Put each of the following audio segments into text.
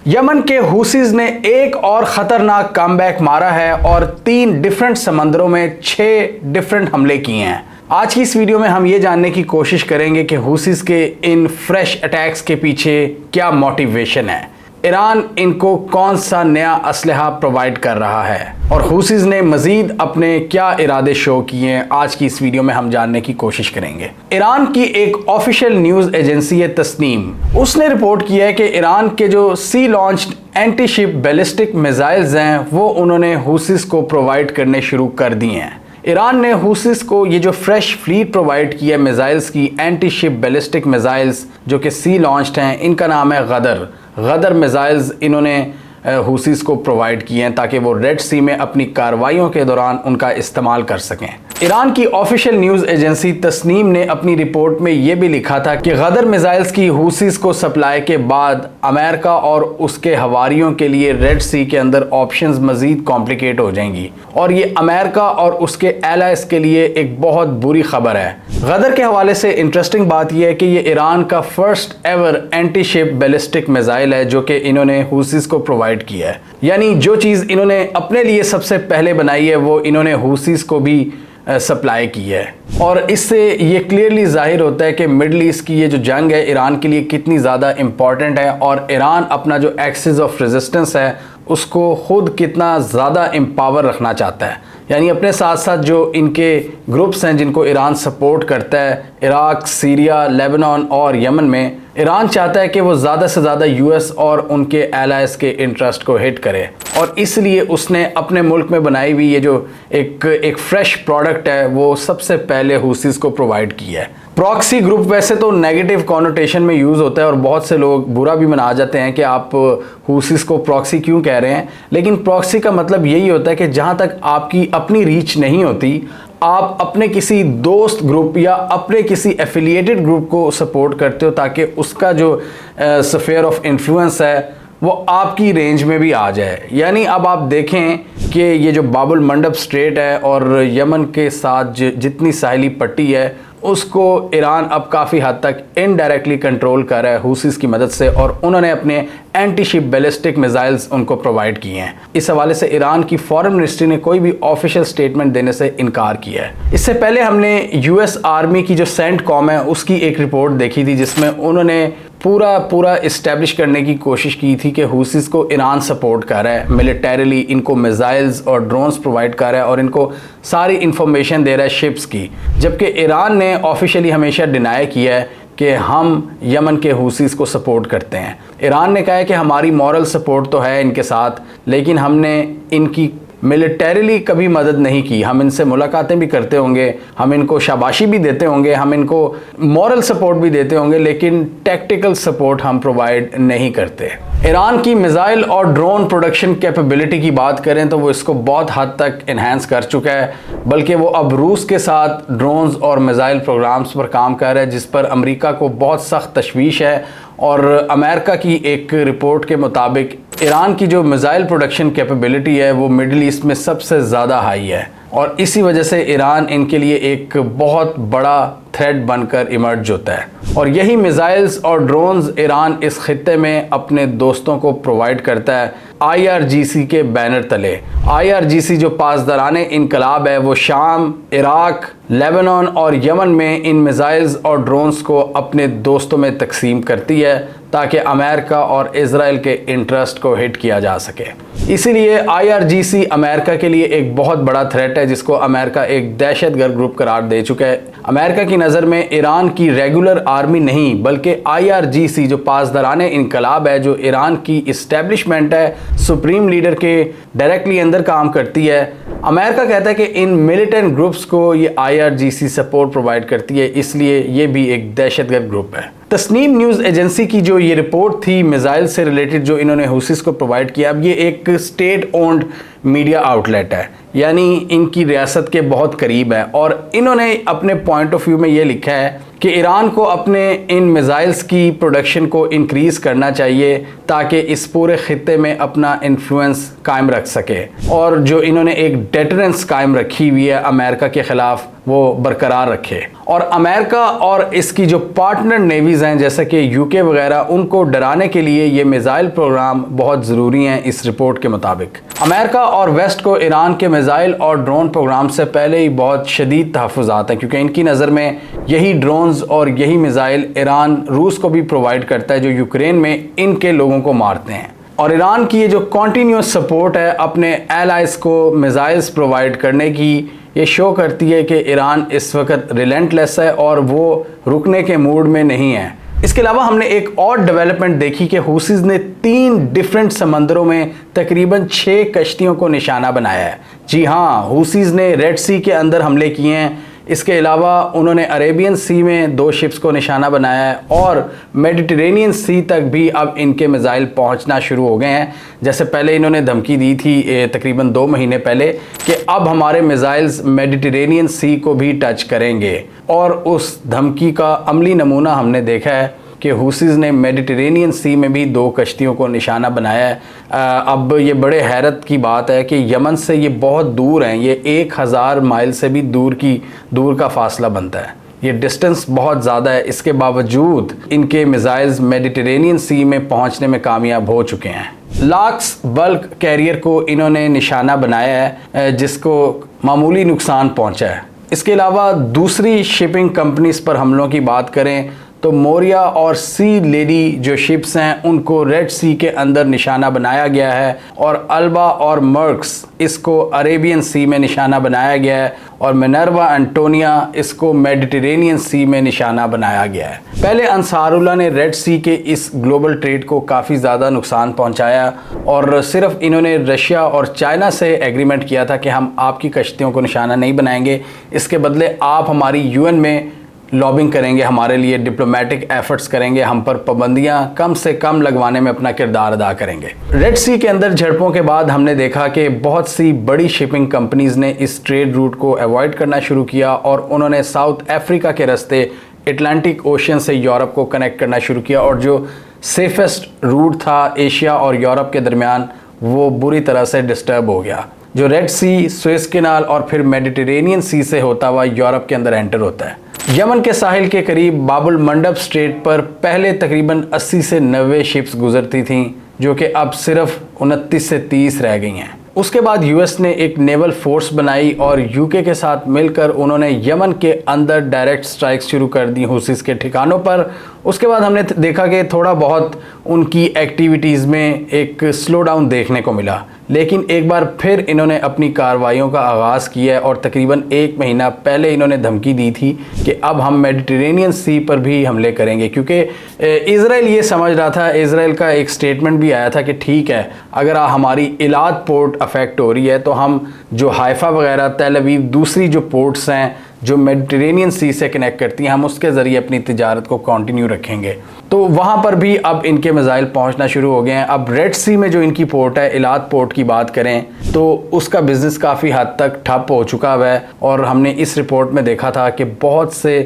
Yemen के हुसीज ने एक और ख़तरनाक कमबैक मारा है और 3 डिफरेंट समंदरों में 6 डिफरेंट हमले किए हैं। आज की इस वीडियो में हम ये जानने की कोशिश करेंगे कि हुसीज के इन फ्रेश अटैक्स के पीछे क्या मोटिवेशन है, ईरान इनको कौन सा नया असलहा प्रोवाइड कर रहा है और हुसीज ने मजीद अपने क्या इरादे शो किए हैं। आज की इस वीडियो में हम जानने की कोशिश करेंगे। ईरान की एक ऑफिशियल न्यूज़ एजेंसी है तस्नीम, उसने रिपोर्ट किया है कि ईरान के जो sea launched anti ship ballistic missiles हैं वो उन्होंने हुसीज को प्रोवाइड करने शुरू कर दिए हैं। ईरान ने हुसीज को ये जो फ्रेश फ्लीट प्रोवाइड किया मिसाइल्स की, एंटी शिप बैलिस्टिक मिसाइल्स जो कि सी लॉन्च्ड हैं, इनका नाम है गदर मिसाइल्स। इन्होंने हुसीज को प्रोवाइड किए हैं ताकि वो रेड सी में अपनी कार्रवाइयों के दौरान उनका इस्तेमाल कर सकें। ईरान की ऑफिशियल न्यूज़ एजेंसी तस्नीम ने अपनी रिपोर्ट में ये भी लिखा था कि गदर मिसाइल्स की हुसीज को सप्लाई के बाद अमेरिका और उसके हवारियों के लिए रेड सी के अंदर ऑप्शंस मजीद कॉम्प्लिकेट हो जाएंगी और ये अमेरिका और उसके एलाइज के लिए एक बहुत बुरी खबर है। गदर के हवाले से इंटरेस्टिंग बात यह है कि ये ईरान का first ever anti ship ballistic missile है जो कि इन्होंने हुसीज को प्रोवाइड किया है। यानी जो चीज़ इन्होंने अपने लिए सबसे पहले बनाई है वो इन्होंने हुसीज को भी सप्लाई की है और इससे ये क्लियरली जाहिर होता है कि मिडल ईस्ट की ये जो जंग है ईरान के लिए कितनी ज़्यादा इम्पॉर्टेंट है और ईरान अपना जो एक्सिस ऑफ रेजिस्टेंस है उसको खुद कितना ज़्यादा एम्पावर रखना चाहता है। यानी अपने साथ साथ जो इनके ग्रुप्स हैं जिनको ईरान सपोर्ट करता है, इराक, सीरिया, लेबनान और यमन में, ईरान चाहता है कि वो ज़्यादा से ज़्यादा यूएस और उनके एलाइज के इंटरेस्ट को हिट करे और इसलिए उसने अपने मुल्क में बनाई हुई ये जो एक फ्रेश प्रोडक्ट है वो सबसे पहले हुसीज को प्रोवाइड किया है। प्रॉक्सी ग्रुप वैसे तो नेगेटिव कॉनोटेशन में यूज़ होता है और बहुत से लोग बुरा भी मना जाते हैं कि आप हुसीज को प्रॉक्सी क्यों कह रहे हैं, लेकिन प्रॉक्सी का मतलब यही होता है कि जहाँ तक आपकी अपनी रीच नहीं होती आप अपने किसी दोस्त ग्रुप या अपने किसी एफिलिएटेड ग्रुप को सपोर्ट करते हो ताकि उसका जो स्फीयर ऑफ इन्फ्लुएंस है वो आपकी रेंज में भी आ जाए। यानी अब आप देखें कि ये जो बाबुल मंडप स्ट्रेट है और यमन के साथ जितनी साहिली पट्टी है उसको ईरान अब काफ़ी हद तक इनडायरेक्टली कंट्रोल कर रहा है हुसीज की मदद से और उन्होंने अपने एंटी शिप बैलिस्टिक मिसाइल्स उनको प्रोवाइड किए हैं। इस हवाले से ईरान की फॉरेन मिनिस्ट्री ने कोई भी ऑफिशियल स्टेटमेंट देने से इनकार किया है। इससे पहले हमने यूएस आर्मी की जो सेंटकॉम है उसकी एक रिपोर्ट देखी थी जिसमें उन्होंने पूरा इस्टेब्लिश करने की कोशिश की थी कि हुसीज को ईरान सपोर्ट कर रहा है मिलिटरीली, इनको मिसाइल्स और ड्रोन्स प्रोवाइड कर रहा है और इनको सारी इंफॉर्मेशन दे रहा है शिप्स की, जबकि ईरान ने ऑफिशियली हमेशा डिनाई किया है कि हम यमन के हुसीज को सपोर्ट करते हैं। ईरान ने कहा है कि हमारी मॉरल सपोर्ट तो है इनके साथ, लेकिन हमने इनकी मिलिटरीली कभी मदद नहीं की। हम इनसे मुलाकातें भी करते होंगे, हम इनको शाबाशी भी देते होंगे, हम इनको मॉरल सपोर्ट भी देते होंगे, लेकिन टैक्टिकल सपोर्ट हम प्रोवाइड नहीं करते। ईरान की मिसाइल और ड्रोन प्रोडक्शन कैपेबिलिटी की बात करें तो वो इसको बहुत हद तक इन्हांस कर चुका है, बल्कि वो अब रूस के साथ ड्रोन्स और मिसाइल प्रोग्राम्स पर काम कर रहा है जिस पर अमेरिका को बहुत सख्त तशवीश है और अमेरिका की एक रिपोर्ट के मुताबिक ईरान की जो मिसाइल प्रोडक्शन कैपेबिलिटी है वो मिडल ईस्ट में सबसे ज़्यादा हाई है और इसी वजह से ईरान इनके लिए एक बहुत बड़ा थ्रेट बनकर इमर्ज होता है और यही मिसाइल्स और ड्रोन्स ईरान इस खित्ते में अपने दोस्तों को प्रोवाइड करता है IRGC के बैनर तले। IRGC जो पासदाराने इनकलाब है वो शाम, इराक, लेबनान और यमन में इन मिसाइल्स और ड्रोन्स को अपने दोस्तों में तकसीम करती है ताकि अमेरिका और इजराइल के इंटरेस्ट को हिट किया जा सके। इसीलिए IRGC अमेरिका के लिए एक बहुत बड़ा थ्रेट है जिसको अमेरिका एक दहशतगर्द ग्रुप करार दे चुका है। अमेरिका की नज़र में ईरान की रेगुलर आर्मी नहीं बल्कि IRGC जो पासदाराने इनकलाब है, जो ईरान की इस्टेब्लिशमेंट है, सुप्रीम लीडर के डायरेक्टली अंदर काम करती है। अमेरिका कहता है कि इन मिलिटेंट ग्रुप्स को ये IRGC सपोर्ट प्रोवाइड करती है, इसलिए ये भी एक दहशतगर्द ग्रुप है। तस्नीम न्यूज़ एजेंसी की जो ये रिपोर्ट थी मिसाइल से रिलेटेड जो इन्होंने हुसीज को प्रोवाइड किया, अब ये एक स्टेट ओन्ड मीडिया आउटलेट है, यानी इनकी रियासत के बहुत करीब है और इन्होंने अपने पॉइंट ऑफ व्यू में ये लिखा है कि ईरान को अपने इन मिसाइल्स की प्रोडक्शन को इंक्रीज़ करना चाहिए ताकि इस पूरे खित्ते में अपना इन्फ्लुएंस कायम रख सके और जो इन्होंने एक डेटरेंस कायम रखी हुई है अमेरिका के ख़िलाफ़ वो बरकरार रखे। और अमेरिका और इसकी जो पार्टनर नेवीज़ हैं जैसे कि यूके वगैरह, उनको डराने के लिए ये मिसाइल प्रोग्राम बहुत ज़रूरी हैं। इस रिपोर्ट के मुताबिक अमेरिका और वेस्ट को ईरान के मिसाइल और ड्रोन प्रोग्राम से पहले ही बहुत शदीद तहफ़्फ़ुज़ात हैं, क्योंकि इनकी नज़र में यही ड्रोन्स और यही मिसाइल ईरान रूस को भी प्रोवाइड करता है, जो यूक्रेन में इनके लोगों को मारते हैं। और ईरान की ये जो कॉन्टीन्यूस सपोर्ट है अपने एलाइज़ को मिसाइल्स प्रोवाइड करने की, ये शो करती है कि ईरान इस वक्त रिलेंटलेस है और वो रुकने के मूड में नहीं है। इसके अलावा हमने एक और डेवलपमेंट देखी कि हूसीज ने 3 डिफरेंट समंदरों में तकरीबन 6 कश्तियों को निशाना बनाया है। जी हाँ, हूसीज ने रेड सी के अंदर हमले किए हैं। इसके अलावा उन्होंने अरेबियन सी में 2 शिप्स को निशाना बनाया है और मेडिटेरेनियन सी तक भी अब इनके मिसाइल पहुंचना शुरू हो गए हैं। जैसे पहले इन्होंने धमकी दी थी तकरीबन 2 महीने पहले कि अब हमारे मिसाइल्स मेडिटेरेनियन सी को भी टच करेंगे, और उस धमकी का अमली नमूना हमने देखा है कि हूसीज ने मेडिटेरेनियन सी में भी 2 कश्तियों को निशाना बनाया है। अब ये बड़े हैरत की बात है कि यमन से ये बहुत दूर हैं, ये 1000 माइल से भी दूर का फासला बनता है। ये डिस्टेंस बहुत ज़्यादा है, इसके बावजूद इनके मिसाइल्स मेडिटेरेनियन सी में पहुंचने में कामयाब हो चुके हैं। लाक्स बल्क कैरियर को इन्होंने निशाना बनाया है, जिसको मामूली नुकसान पहुंचा है। इसके अलावा दूसरी शिपिंग कंपनीज पर हमलों की बात करें तो मोरिया और सी लेडी जो शिप्स हैं उनको रेड सी के अंदर निशाना बनाया गया है, और अल्बा और मर्क्स इसको अरेबियन सी में निशाना बनाया गया है, और मिनर्वा एंटोनिया इसको मेडिटेरेनियन सी में निशाना बनाया गया है। पहले अंसारुल्लाह ने रेड सी के इस ग्लोबल ट्रेड को काफ़ी ज़्यादा नुकसान पहुंचाया, और सिर्फ इन्होंने रशिया और चाइना से एग्रीमेंट किया था कि हम आपकी कश्तियों को निशाना नहीं बनाएंगे, इसके बदले आप हमारी यूएन में लॉबिंग करेंगे, हमारे लिए डिप्लोमेटिक एफर्ट्स करेंगे, हम पर पाबंदियां कम से कम लगवाने में अपना किरदार अदा करेंगे। रेड सी के अंदर झड़पों के बाद हमने देखा कि बहुत सी बड़ी शिपिंग कंपनीज ने इस ट्रेड रूट को अवॉइड करना शुरू किया, और उन्होंने साउथ अफ्रीका के रास्ते अटलांटिक ओशन से यूरोप को कनेक्ट करना शुरू किया, और जो सेफेस्ट रूट था एशिया और यूरोप के दरमियान वो बुरी तरह से डिस्टर्ब हो गया। जो रेड सी, सुएज कैनाल और फिर मेडिटेरेनियन सी से होता हुआ यूरोप के अंदर एंटर होता है। यमन के साहिल के करीब बाबुल मंडब स्ट्रेट पर पहले तकरीबन 80 से 90 शिप्स गुजरती थीं, जो कि अब सिर्फ 29 से 30 रह गई हैं। उसके बाद यूएस ने एक नेवल फोर्स बनाई और यूके के साथ मिलकर उन्होंने यमन के अंदर डायरेक्ट स्ट्राइक्स शुरू कर दी हूसीस के ठिकानों पर। उसके बाद हमने देखा कि थोड़ा बहुत उनकी एक्टिविटीज़ में एक स्लो डाउन देखने को मिला, लेकिन एक बार फिर इन्होंने अपनी कार्रवाइयों का आगाज़ किया, और तकरीबन 1 महीना पहले इन्होंने धमकी दी थी कि अब हम मेडिटेरेनियन सी पर भी हमले करेंगे, क्योंकि इज़राइल ये समझ रहा था, इज़राइल का एक स्टेटमेंट भी आया था कि ठीक है, अगर हमारी इलाद पोर्ट अफेक्ट हो रही है तो हम जो हाइफा वगैरह, तेल अवीव, दूसरी जो पोर्ट्स हैं जो मेडिटेरेनियन सी से कनेक्ट करती हैं, हम उसके ज़रिए अपनी तिजारत को कंटिन्यू रखेंगे। तो वहाँ पर भी अब इनके मिसाइल पहुँचना शुरू हो गए हैं। अब रेड सी में जो इनकी पोर्ट है, इलाद पोर्ट की बात करें तो उसका बिज़नेस काफ़ी हद तक ठप हो चुका है, और हमने इस रिपोर्ट में देखा था कि बहुत से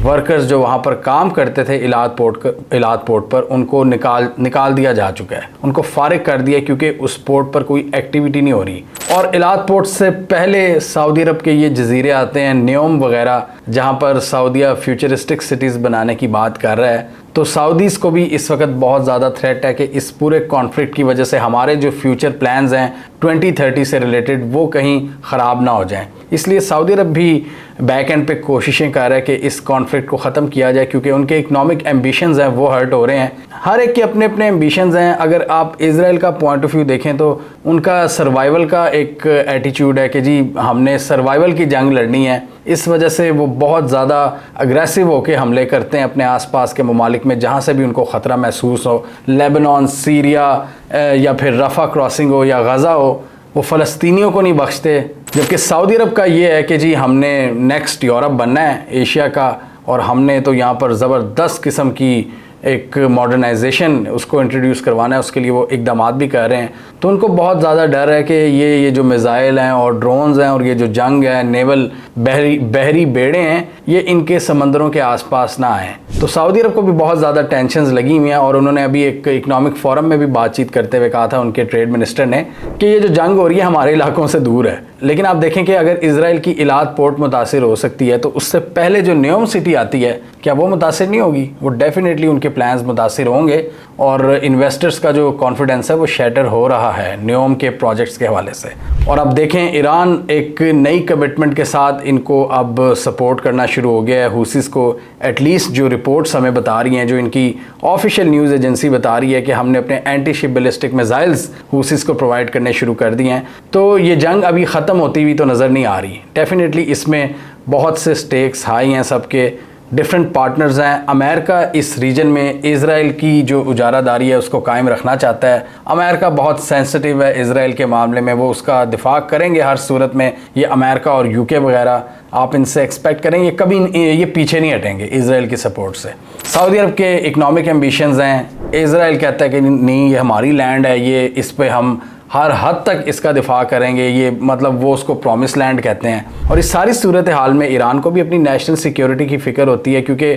वर्कर्स जो वहाँ पर काम करते थे इलाद पोर्ट पर, उनको निकाल दिया जा चुका है, उनको फारिग कर दिया, क्योंकि उस पोर्ट पर कोई एक्टिविटी नहीं हो रही। और इलाद पोर्ट से पहले सऊदी अरब के ये जजीरे आते हैं, न्योम वगैरह, जहाँ पर सऊदीया फ्यूचरिस्टिक सिटीज़ बनाने की बात कर रहा है। तो सऊदीज़ को भी इस वक्त बहुत ज़्यादा थ्रेट है कि इस पूरे कॉन्फ्लिक्ट की वजह से हमारे जो फ्यूचर प्लान्स हैं 2030 से रिलेटेड वो कहीं ख़राब ना हो जाएं। इसलिए सऊदी अरब भी बैक एंड पे कोशिशें कर रहा है कि इस कॉन्फ्लिक्ट को ख़त्म किया जाए, क्योंकि उनके इकनॉमिक एम्बिशंस हैं वो हर्ट हो रहे हैं। हर एक के अपने अपने एम्बिशंस हैं। अगर आप इज़राइल का पॉइंट ऑफ व्यू देखें तो उनका सर्वाइवल का एक एटीट्यूड है कि जी हमने सर्वाइवल की जंग लड़नी है, इस वजह से वो बहुत ज़्यादा अग्रेसिव होकर हमले करते हैं अपने आसपास के ममालिक में जहाँ से भी उनको ख़तरा महसूस हो, लेबनान, सीरिया या फिर रफ़ा क्रॉसिंग हो या गज़ा हो, वो फ़लस्तीनियों को नहीं बख्शते। जबकि सऊदी अरब का ये है कि जी हमने नेक्स्ट यूरोप बनना है एशिया का, और हमने तो यहाँ पर ज़बरदस्त किस्म की एक मॉडर्नाइजेशन उसको इंट्रोड्यूस करवाना है, उसके लिए वो इकदाम भी कर रहे हैं। तो उनको बहुत ज़्यादा डर है कि ये जो मिज़ाइल हैं और ड्रोन्स हैं और ये जो जंग है, नेवल बहरी बेड़े हैं, ये इनके समंदरों के आसपास ना आएँ। तो सऊदी अरब को भी बहुत ज़्यादा टेंशन्स लगी हुई हैं और उन्होंने अभी एक इकनॉमिक फोरम में भी बातचीत करते हुए कहा था, उनके ट्रेड मिनिस्टर ने, कि ये जो जंग हो रही है हमारे इलाकों से दूर है। लेकिन आप देखें कि अगर इजराइल की इलाद पोर्ट मुतासिर हो सकती है तो उससे पहले जो न्योम सिटी आती है, क्या वो मुतासिर नहीं होगी? वो डेफिनेटली उनके प्लान्स मुतासिर होंगे और इन्वेस्टर्स का जो कॉन्फिडेंस है वो शैटर हो रहा है न्योम के प्रोजेक्ट्स के हवाले से। और अब देखें, ईरान एक नई कमिटमेंट के साथ इनको अब सपोर्ट करना शुरू हो गया है हुसीस को। एटलीस्ट जो रिपोर्ट्स हमें बता रही हैं, जो इनकी ऑफिशियल न्यूज़ एजेंसी बता रही है कि हमने अपने एंटी शिप बैलिस्टिक मिसाइल्स हुसीस को प्रोवाइड करने शुरू कर दिए हैं। तो ये जंग अभी ख़त्म होती हुई तो नज़र नहीं आ रही। डेफिनेटली इसमें बहुत से स्टेक्स हाई हैं, सबके डिफरेंट पार्टनर्स हैं। अमेरिका इस रीजन में इज़राइल की जो उजारादारी है उसको कायम रखना चाहता है। अमेरिका बहुत सेंसिटिव है इज़राइल के मामले में, वो उसका दिफा करेंगे हर सूरत में। ये अमेरिका और यूके वगैरह आप इनसे एक्सपेक्ट करेंगे, कभी ये पीछे नहीं हटेंगे इज़राइल की सपोर्ट से। सऊदी अरब के इकनॉमिक एम्बिशंस हैं, इज़राइल कहता है कि नहीं ये हमारी लैंड है, ये इस पर हम हर हद तक इसका दिफा करेंगे, ये मतलब वो उसको प्रॉमिस लैंड कहते हैं। और इस सारी सूरत हाल में ईरान को भी अपनी नेशनल सिक्योरिटी की फ़िक्र होती है, क्योंकि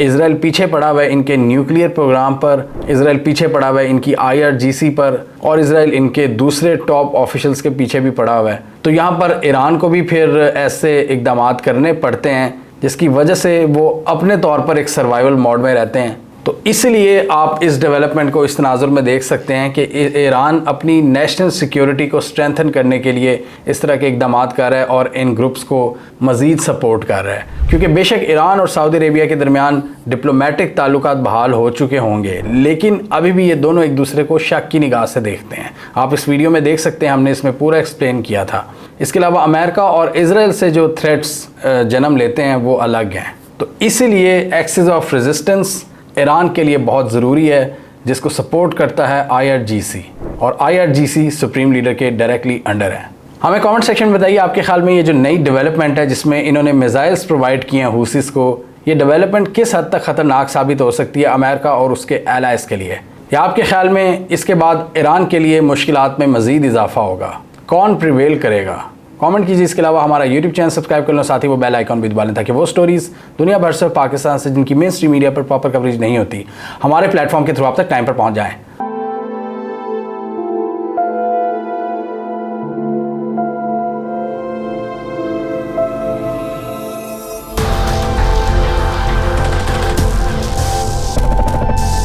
इज़राइल पीछे पड़ा हुआ है इनके न्यूक्लियर प्रोग्राम पर, इज़राइल पीछे पड़ा हुआ है इनकी IRGC पर, और इज़राइल इनके दूसरे टॉप ऑफिशल्स के पीछे भी पड़ा हुआ है। तो यहाँ पर ईरान को भी फिर ऐसे इकदाम करने पड़ते हैं जिसकी वजह से वो अपने तौर पर एक सर्वाइवल मोड में रहते हैं। तो इसलिए आप इस डेवलपमेंट को इस तनाजुर में देख सकते हैं कि ईरान अपनी नेशनल सिक्योरिटी को स्ट्रेंथन करने के लिए इस तरह के इकदाम कर रहा है और इन ग्रुप्स को मज़ीद सपोर्ट कर रहा है। क्योंकि बेशक ईरान और सऊदी अरेबिया के दरमियान डिप्लोमेटिक ताल्लुकात बहाल हो चुके होंगे, लेकिन अभी भी ये दोनों एक दूसरे को शक की निगाह से देखते हैं। आप इस वीडियो में देख सकते हैं, हमने इसमें पूरा एक्सप्लेन किया था। इसके अलावा अमेरिका और इज़राइल से जो थ्रेट्स जन्म लेते हैं वो अलग हैं। तो इसीलिए एक्सिस ऑफ रेजिस्टेंस ईरान के लिए बहुत ज़रूरी है, जिसको सपोर्ट करता है IRGC, और IRGC सुप्रीम लीडर के डायरेक्टली अंडर है। हमें कमेंट सेक्शन में बताइए आपके ख्याल में ये जो नई डेवलपमेंट है जिसमें इन्होंने मिसाइल्स प्रोवाइड किए हैं हुसीस को, ये डेवलपमेंट किस हद तक ख़तरनाक साबित हो सकती है अमेरिका और उसके एलाइज के लिए, या आपके ख्याल में इसके बाद ईरान के लिए मुश्किलात में मज़ीद इजाफा होगा? कौन प्रिवेल करेगा? कमेंट कीजिए। इसके अलावा हमारा यूट्यूब चैनल सब्सक्राइब कर लो, साथ ही वो बेल आइकॉन भी दबा लें ताकि वो स्टोरीज़ दुनिया भर से पाकिस्तान से जिनकी मेन स्ट्रीम मीडिया पर प्रॉपर कवरेज नहीं होती, हमारे प्लेटफॉर्म के थ्रू आप तक टाइम पर पहुंच जाएं।